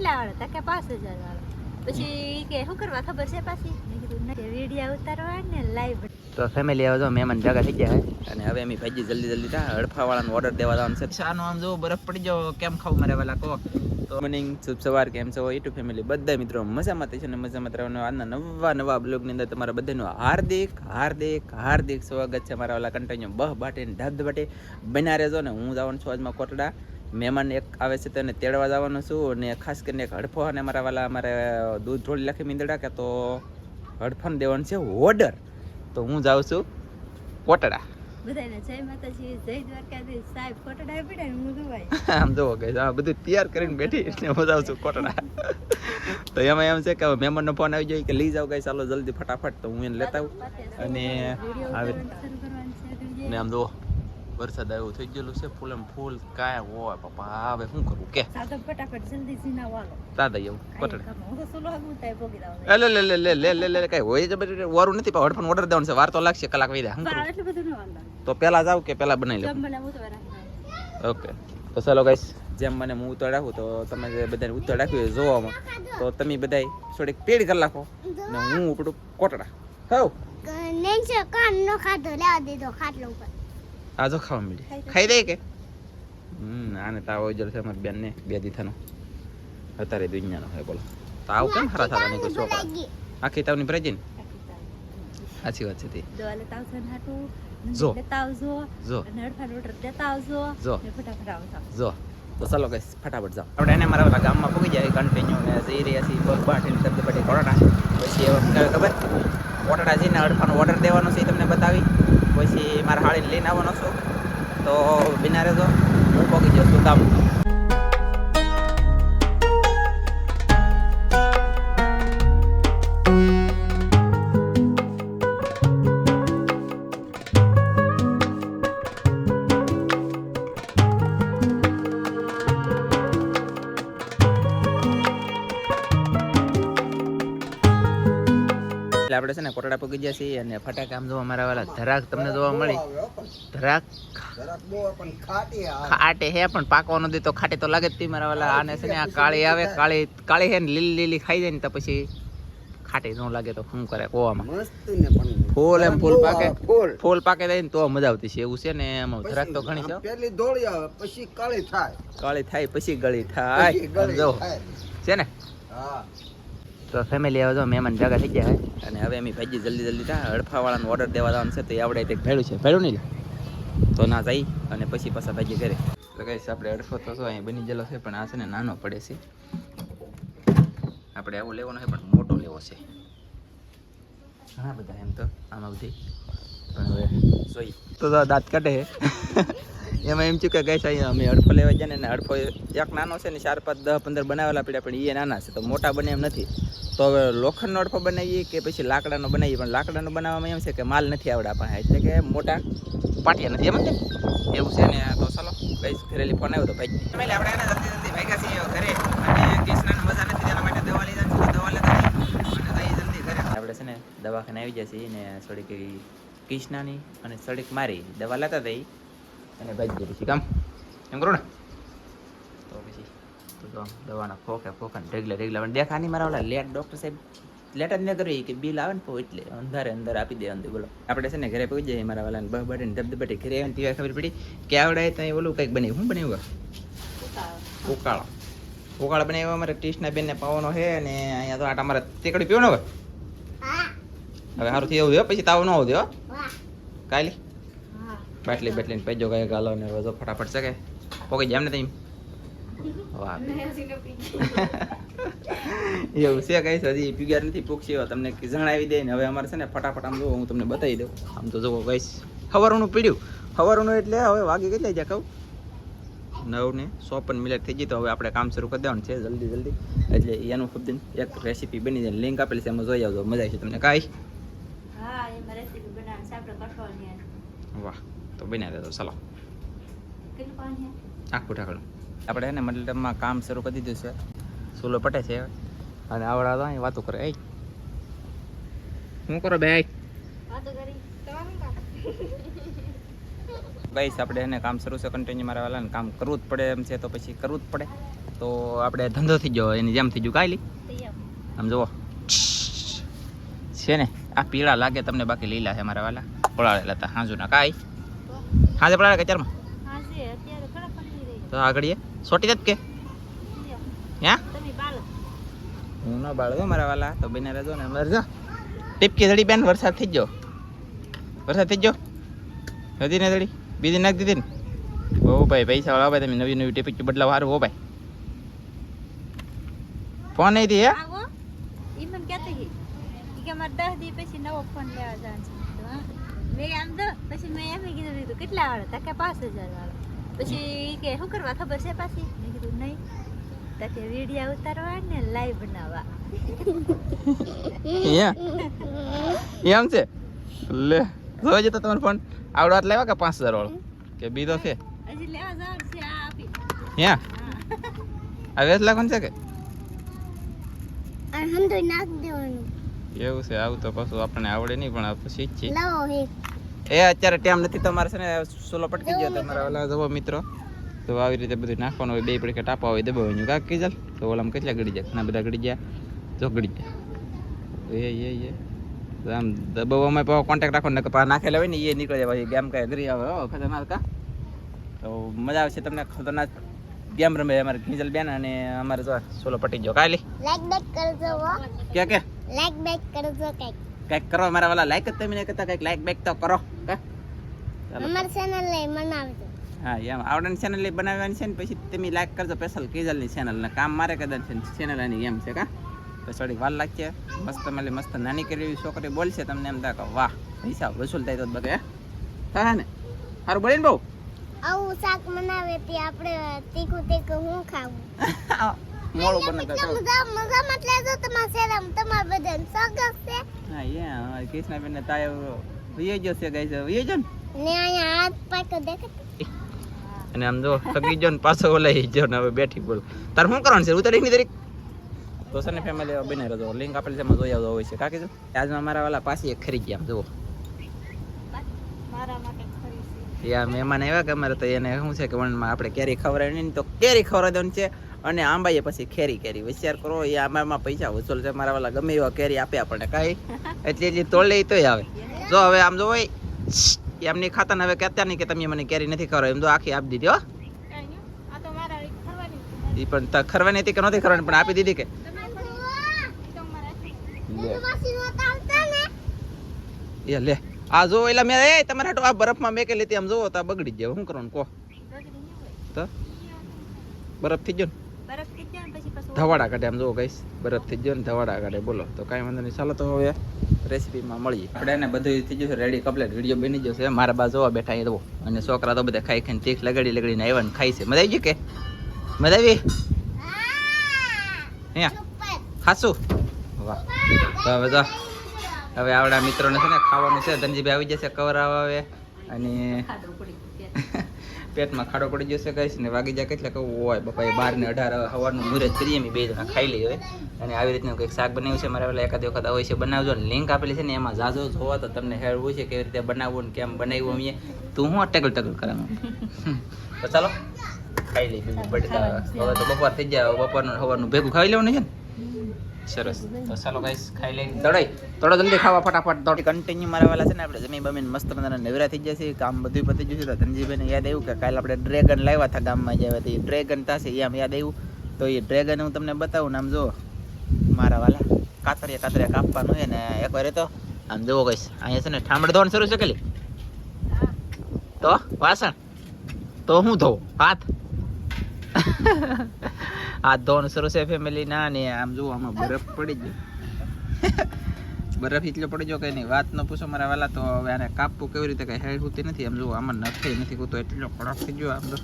કેટલા વાળો તા કે 5000 વાળો પછી કે શું કરવા ખબર છે પાછી મેં કીધું ના વિડિયો ઉતારવા ને લાઈવ તો ફેમિલી આવે તો મહેમાન ભેગા થઈ ગયા છે અને હવે અમે ભાજી જલ્દી તા હડફાવાળાનો ઓર્ડર દેવા જવાનું છે શાનો આમ જો બરફ પડી જાવ કેમ ખાવ મારે વાલા કહો તો મોર્નિંગ શુભ સવાર કેમ છો યુટ્યુબ ફેમિલી બધા મિત્રો મજામાં છે ને મજામાં રહેવાનું આજના નવા બ્લોગની અંદર તમારા બધાનું હાર્દિક સ્વાગત છે મારા વાલા કન્ટિન્યુ બહ બાટે ધબધબાટે બન્યા રહેજો ને હું જવાનું છું આજમાં કોટડા મહેમાન એક આવે છે તેને તેડવા જવાનું છું અને ખાસ કરીને એક હડફો અને મારા વાલા અમારે દૂધ થોડી લખી મીંદડા કે તો હડફાને દેવાનું છે ઓર્ડર તો હું જાઉં છું કોટડા બધાને જય માતાજી જય દ્વારકાધીશ સાહેબ કોટડા પડ્યા ને હું જોવાય આમ જોવો કે આ બધું તૈયાર કરીને બેઠી એટલે હું જાઉં છું કોટડા તો એમાં એમ છે કે મહેમાનનો ફોન આવી જાય કે લઈ જાવ કઈ ચાલો જલ્દી ફટાફટ તો હું એને લેતા આવું અને આવે ને આમ જોવો વરસાદ આવ્યો થઈ ગયેલું છે ફૂલ ફૂલ કાય હોય પપ્પા હવે શું કરવું કે સાદો ફટાફટ જલ્દી સીના વાલો દાદા એવું કોટડા હું તો સોલો આગું થાય પોગી દાવ લે કઈ હોય જ બધું વારું નથી પણ હડફોન ઓર્ડર દેવાનું છે વાર તો લાગશે કલાક વઈ દે હું એટલું બધું ન વાંધો તો પહેલા જાવ કે પહેલા બનાવી લો ઓકે તો ચાલો ગાઈસ જેમ મને હું ઉતર રાખું તો તમે જે બધાને ઉતર રાખ્યું જોવામાં તો તમે બધાય થોડીક પેડ કરી નાખો ને હું ઉપડું કોટડા હાવ નેન્સો કાન નો ખાધો લેવા દીધો ખાટલો ઉપર આ જો ખાવા મળી ખાઈ દે કે આને તાવ ઓજર છે અમારી બેન ને બે દીથાનો અત્યારે દુનિયાનો હોય બોલો તાવ કેમ ખરા થતા નહીં કોઈ છોકરા આખી તાવની પ્રેજિન સાચી વાત છે તે દોલે તાવ છે હાટુ જો લેતા જો નડફા રોટર લેતા આવજો ને ફટાફટ આવજો જો તો ચાલો ગાઈસ ફટાફટ જાઓ આપણે એને મારા ગામમાં પહોંચી જાય કન્ટિન્યુ ને જઈ રહ્યા છીએ બગ બાટીને ધબધબાટી કોટડા પછી હવે ખબર કોટડા જઈને હડફાનો ઓર્ડર દેવાનો છે તમને બતાવી પછી મારા હાળીને લઈને આવવાનો છું તો બિના રહેજો હું પહોંચી જાઉં છું ગામ આપણે છે ને કોટડા પગી ગયા છીએ અને ફટાકા આમ જોવા મારા વાળા ધરાક તમને જોવા મળી ધરાક ખાટે હે પણ પાકવાનો દે તો ખાટે તો લાગે જ તી મારા વાળા આને છે ને આ કાળી આવે કાળી હે ને લીલી ખાઈ જાય ને તો પછી ખાટે ન લાગે તો શું કરે કોવામાં ફૂલ એમ ફૂલ પાકે જાય ને તો મજા આવતી છે એવું છે ને એમાં ધરાક તો ઘણી છે પેલી ધોળી આવે પછી કાળી થાય પછી ગળી થાય જો છે ને હા તો ફેમિલી આવે તો મહેમાન ભેગા થઈ ગયા છે અને હવે અમે ભાજી જલ્દી તા હડફાવાળાનો ઓર્ડર દેવા જવાનું છે તો એ આવડે તે ભેળું છે ભેળું નહીં તો ના જઈ અને પછી પાછા ભાજી ઘરે તો કહીશ આપણે હડફો તો અહીં બની ગયેલો છે પણ આ છે ને નાનો પડે છે આપણે આવો લેવાનો છે પણ મોટો લેવો છે ઘણા બધા એમ તો આમાં બધી પણ હવે જોઈ તો દાંત કાઢે એમાં એમ થયું કે ગઈ અહીંયા અમે હડફો લેવા જાય ને હડફો એક નાનો છે ને 4 5 10 15 બનાવેલા પડ્યા પણ એ નાના છે તો મોટા બને એમ નથી તો હવે લોખંડનો હડફો બનાવીએ કે પછી લાકડાનો બનાવીએ પણ લાકડાનો બનાવવામાં એમ છે કે માલ નથી આવડે આપણે એટલે કે મોટા પાટિયા નથી એમ ને એવું છે ને તો ચાલો ગઈ ઘરેલી ફોન આવ્યો તો ભાઈ આપણે એને જલ્દી ભાગ્યા છીએ ઘરે અને કૃષ્ણને મજા નથી તેના માટે દવા લઈ જાય દવા લેતા અને જલ્દી ઘરે આપણે છે ને દવાખાને આવી જાય છીએ ને થોડીક કૃષ્ણની અને થોડીક મારી દવા લેતા થઈ અને ભાજી દે પછી કામ એમ કરો ને તો પછી તો દવાના ફોકા રેગ્યુલર પણ દેખા નહીં મારા ઓલા લેટ ડૉક્ટર સાહેબ લેટ જ ન કરવી કે બિલ આવે ને તો એટલે અંદર આપી દે અંદર બોલો આપણે છે ને ઘરે પહોંચી જઈએ મારા વાલાને બહાને ધબધબાટી ઘરે આવીને પીવા ખબર પડી કે આવડે ત્યાં ઓલું કંઈક બનાવ્યું શું બનાવ્યું ઉકાળા બનાવ્યા અમારે ટીસના બેનને પાવાનો છે અને અહીંયા તો આટા મારે તેકડી પીવો ને હવે સારું થઈ એવું પછી તાવ ન આવતો હો કાલી બાટલી પેજો ગાય ગાલો ને બધો ફટાફટ શકે પોકી જાય એમને તઈ વાહ એવું છે કઈ હજી પીગાર નથી પૂછ્યો તમને જણાવી દે ને હવે અમારે છે ને ફટાફટ આમ જો હું તમને બતાવી દઉં આમ તો જોવો ગઈશ સવારનું પીડ્યું સવારનું એટલે હવે વાગી કેટલા જાય કહું 9:54 થઈ ગઈ તો હવે આપણે કામ શરૂ કરી દેવાનું છે જલ્દી એટલે એનું ખુદ એક રેસીપી બની જાય લિંક આપેલી છે એમાં જોઈ આવજો મજા આવશે તમને કાંઈ વાહ તો બન્યા રહેતો ચાલો આખું ઠાકડું આપણે એને મતલબમાં કામ શરૂ કરી દીધું છે સુલો પટે છે અને આવડા તો અહીં વાતો કરે એ શું કરો બે ગાઈસ આપણે એને કામ શરૂ છે કન્ટિન્યુ મારા વાલાને કામ કરવું જ પડે એમ છે તો પછી કરવું જ પડે તો આપણે ધંધો થઈ ગયો એની જેમ થઈ ગયું કાંઈ આમ જુઓ છે ને આ પીળા લાગે તમને, બાકી લીલા છે મારા વાલા. પડાડેલા હતા હાંજુના કાંઈ હાજે પડાડે કે ચારમાં તો આગળ સોટી જ કે હે હું ન બાળો મારા વાલા તો બને રહેજો ને અમારે જો ટીપકી ધડી બેન વરસાદ થઈ ગયો, વરસાદ થઈ ગયો હતી ને ધડી બીજી નાખી દીધી ને. ઓ ભાઈ પૈસા વાળા ભાઈ તમે નવી નવી ટીપકી બદલાવ સારું. હો ભાઈ ફોન નહીં થી હે ઈ મને કહેતી કે મારે 10 દી પછી નવો ફોન લેવા જવાનો છે. મેં આમ તો પછી મેં એમ કીધું કેટલા વાળો તા કે 5000 વાળો. પછી કે શું કરવા ખબર છે પાછી? મેં કીધું નહીં તા કે વિડિયો ઉતારવા ને લાઈવ બનાવવા. એમ છે લે જોજે તો તમારો ફોન આવડો આટ લેવા કે 5000 વાળો કે બીજો છે હજી લેવા જવાનું છે. આ આપી હે આ વેચ લાખન છે કે આ હંધો નાખ દેવાનું એવું છે. આવું તો પાછું આપણને આવડે નહીં પણ આપણે શીખીએ. લાવો હે એ અત્યારે ટાઈમ નથી તમારે છે ને સોલો પટકી ગયો તમારા ઓલા જવો મિત્રો તો આવી રીતે બધું નાખવાનું હોય. 2 પડીકા ટાપા હોય દબાવવાનું કાક કીજલ તો ઓલામાં કેટલા ગળી જાય, ઘણા બધા ગળી ગયા જો ગળી ગયા. એ આમ દબાવવામાં પાછો કોન્ટેક્ટ રાખો ને નાખેલા હોય ને એ નીકળી જાય પછી ગેમ કાંઈ અઘરી આવે. ખતરનાક કા તો મજા આવશે તમને. ખતરનાક ગેમ રમે અમારે કિંજલ બેન અને અમારે જો સોલો પટી ગયો. કાલી લાઈક બેક કરજો હો કે લાઈક બેક કરજો કઈક કરો મારા વાલા. લાઈક જ તમે નહીં કરતા, કઈક લાઈક બેક તો કરો. અમાર ચેનલ લઈ બનાવજો. હા એમ આવડની ચેનલ લઈ બનાવવાની છે ને પછી તમે લાઈક કરજો સ્પેશિયલ કિંજલની ચેનલ ને કામ મારે કદાચ ચેનલ એની એમ છે કા તો થોડી વાર લાગશે. મસ્ત મળી મસ્ત નાની કરી એવી છોકરી બોલશે તમને એમ થાય કે વાહ પૈસા વસૂલ થાય તો બધે હા ને સારું બોલે ને બહુ આવું શાક બનાવે તે આપણે તીખું તીખું હું ખાવું મોળું બનાવતા મજા મત લેજો તમારા શેરમ તમાર બધાને સ્વાગત છે. હા એ કૃષ્ણાબેન તાય વિયે જો છે ગાઈસ વિયે જો ને અહીંયા હાથ પાકો દેખે અને આમ જો સગી જો ને પાછો ઓલાઈ જો ને હવે બેઠી બોલ તાર શું કરવાનું છે ઉતારી ની તરીક તો સને ફેમિલી બને રહેજો. લિંક આપેલી છે એમાં જોઈ આવજો હોય છે કાકી જો આજમાં મારા વાલા પાછી એક ખરી ગયા જુઓ મારા માટે ખરી છે. યા મહેમાન આવ્યા કે અમારે તો એને શું છે કે વણમાં આપણે કેરી ખવડાવી નહીં તો કેરી ખવડાવી દેવાની છે અને આંબાઈએ પછી ખેરી વિચાર કરો. એ આંબામાં પૈસા વસૂલ છે મારા વાલા. ગમે એવા કેરી આપે આપણને કાંઈ એટલી તોડ લે તોય આવે. જો હવે આમ જો હોય એમની ખાતા ને હવે કહેતા નહીં કે તમે મને કેરી નથી ખવડાવી એમ તો આખી આપી દીધી હો. આ તો મારા ખરવાની એ પણ ખરવાની હતી કે નહોતી ખરવાની પણ આપી દીધી કે એ લે આ જો એટલે મેં એ તમારે આ બરફમાં મેં કે લીધી આમ જોવો તો બગડી જાય. શું કરવાનું કહો તો બરફ થઈ ગયો ને ધવાડા કાઢે આમ જોવો ગઈશ બરફ થઈ ગયો ને ધવાડા કાઢે બોલો તો કાંઈ વાંધો નહીં. ચાલો તો હવે રેસીપીમાં મળીએ આપણે એને બધું થઈ જશે રેડી કમ્પ્લીટ. વિડીયો બની જશે. મારા બા જોવા બેઠા એ દો અને છોકરા તો બધા ખાઈ ખાઈને તીખ લગાડીને આવ્યા ને ખાઈ છે. મજા આવી ગઈ કે મજા આવી અહીંયા ખાસું વાહ. તો હવે જો હવે આવડા મિત્રોને છે ને ખાવાનું છે. ધનજીભાઈ આવી જશે કવર આવે અને પેટમાં ખાડો પડી જશે કહીશ ને વાગી જાય કેટલા કહું હોય બપા 12:18 સવારનું મુહૂર્ત કરીએ અમે 2 જણા ખાઈ લઈએ. અને આવી રીતનું કંઈક શાક બનાવ્યું છે મારા પેલા એકાદ વખત અવશ્ય બનાવજો. લિંક આપેલી છે ને એમાં જાજો જોવા તો તમને હેર હોય છે કેવી રીતે બનાવવું ને કેમ બનાવ્યું અમે તું હું ટકલ કરાવું. તો ચાલો ખાઈ લઈ બીજું બટેટા. હવે તો બપોર થઈ જાય. બપોરનું સવારનું ભેગું ખાઈ લેવાનું છે ને સરસ. તો ચાલો ગાઈસ ખાઈ લઈ દોડાઈ થોડો જલ્દી ખાવા ફટાફટ દોડી કન્ટિન્યુ મારા વાલા છે ને આપણે જમી બમીને મસ્ત મજાના નવરા થઈ જશે. કામ બધું પતી ગયું છે. તો ધનજીભાઈને યાદ આવ્યું કે કાલે આપણે ડ્રેગન લાવ્યા હતા ગામમાં જ્યાં હતી ડ્રેગન થશે એ આમ યાદ આવ્યું તો એ ડ્રેગન હું તમને બતાવું ને આમ જો મારા વાલા કાતરિયા કાપવાનું હોય ને એકવાર તો આમ જોવો ગઈશ અહીંયા છે ને ઠામડ ધોવાનું શરૂ છે કેલી તો વાસણ તો હું ધોવું હાથ ધોવાનું શરૂ છે ફેમિલી ના ને આમ જુઓ આમાં બરફ પડી ગયો બરફ એટલો પડી ગયો કઈ નહીં વાત ન પૂછો મારા વાલા. તો હવે આને કાપવું કેવી રીતે કઈ હેડ હોતી નથી. આમ જુઓ આમાં નથી નથી કૂતો એટલો કડક થઈ ગયો આમ તો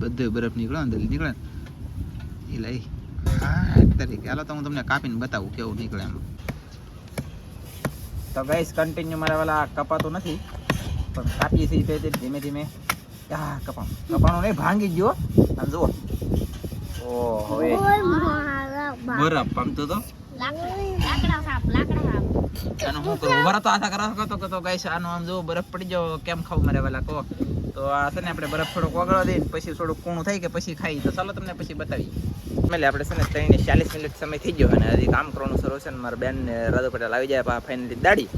બધું બરફ નીકળો અંદર નીકળે એ લઈ તરીકે. હાલો તો હું તમને કાપીને બતાવું કેવું નીકળે એમ. તો ગાઈસ કન્ટિન્યુ મારા વાલા કપાતું નથી પણ કાપીએ છીએ ધીમે ધીમે. કપાણું નહીં ભાંગી ગયો આમ જુઓ. ઓહો બરફ પામતો તો આનું શું કરું વરા તો આશા કરો તો ગાઈસ આનું આમ જુઓ બરફ પડી જાવ કેમ ખાવું મારે વાલા કહો. તો આ છે ને આપણે બરફ થોડોક ઓગળવા દઈએ પછી થોડુંક કૂણું થાય કે પછી ખાઈ તો ચાલો તમને પછી બતાવીએ. એટલે આપણે છે ને 3:40 મિનિટ સમય થઈ ગયો અને હજી કામ કરવાનું શરૂ છે ને મારા બેન ને રાધો પટેલ આવી જાય ફાઇનલી દાડી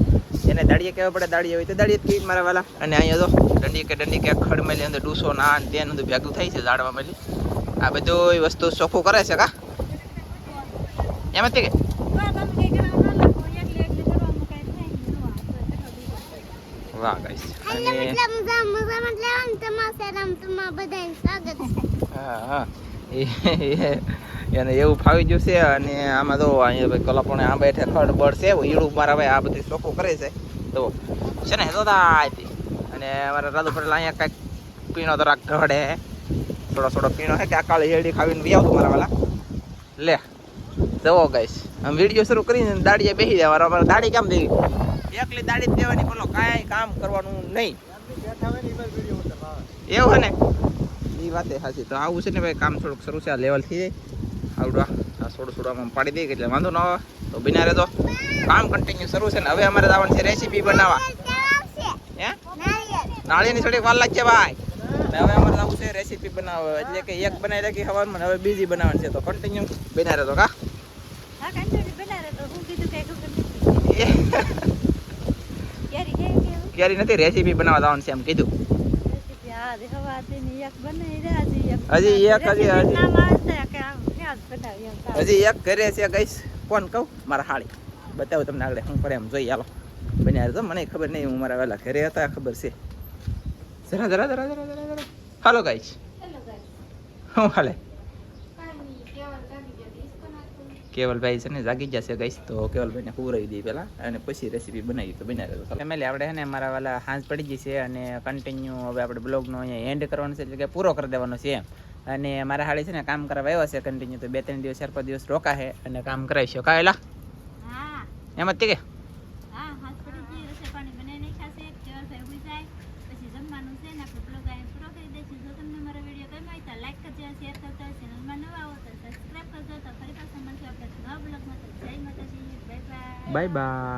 એને દાડીએ કહેવા પડે દાડી હોય તો દાડીએ જ કહી મારા વાલા. અને અહીંયા તો દંડી કે ખડ મેલી અંદર ડૂસો ના ત્યાં બધું ભેગું થાય છે ઝાડવા મેલી આ બધું વસ્તુ ચોખ્ખું કરે છે કા એમ જ કે વાહ ગાઈસ અને હા એને એવું ફાવી ગયું છે. અને આમાં તો અહીંયા ભાઈ કલાપણે આ બેઠે ખડ બળ છે ઈડું મારા ભાઈ આ બધું ચોખ્ખું કરે છે તો છે ને તો અને અમારા રાધુ પટેલ અહીંયા કાંઈક પીણો તો રાખ ઘડે થોડો પીણો હે કે આ કાળી હેડી ખાવીને બી આવતું મારા વાલા લે જવો ગાઈસ આમ વિડીયો શરૂ કરીને દાડીએ બેસી જાય અમારે દાડી કામ દેવી એકલી દાડી જ દેવાની બોલો કાંઈ કામ કરવાનું નહીં એવું હે ને એ વાતે સાચી. તો આવું છે ને ભાઈ કામ થોડુંક શરૂ છે આ લેવલ થઈ જાય આવડવા આ થોડું આમાં પાડી દઈએ એટલે વાંધો ન આવે તો બિના રહે તો કામ કન્ટિન્યુ શરૂ છે ને હવે અમારે જવાનું છે રેસીપી બનાવવા હે નાળિયેરની થોડીક વાર લાગશે ભાઈ ને હવે અમારે જવું છે રેસીપી બનાવવા એટલે કે એક બનાવી રાખી હવારમાં હવે બીજી બનાવવાની છે તો કન્ટિન્યુ બિના રહે તો કા ક્યારે નથી રેસીપી બનાવવા જવાનું છે એમ કીધું હજી એક ઘરે છે ગઈશ કોણ કહું મારા હાળી બતાવું તમને આગળ શું કરે એમ જોઈ હાલો બન્યા તો મને ખબર નહીં હું મારા વહેલા ઘરે હતા ખબર છે જરા હાલો ગાઈશ શું હાલે કેવલભાઈ છે ને જાગી જશે ગઈશ તો કેવલભાઈને પૂરાવી દઈએ પહેલાં અને પછી રેસીપી બનાવી તો બનાવી દો ફેમિલી આપણે છે ને મારા વાલા હાંજ પડી ગઈ છે અને કન્ટિન્યુ હવે આપણે બ્લોગનો અહીંયા એન્ડ કરવાનો છે એટલે કે પૂરો કરી દેવાનો છે એમ. અને મારા હાળી છે ને કામ કરવા આવ્યા છે કન્ટિન્યુ તો 2-3 દિવસ 4-5 દિવસ રોકા છે અને કામ કરાવીશું કાયલા એમ જ કે બાય બાય.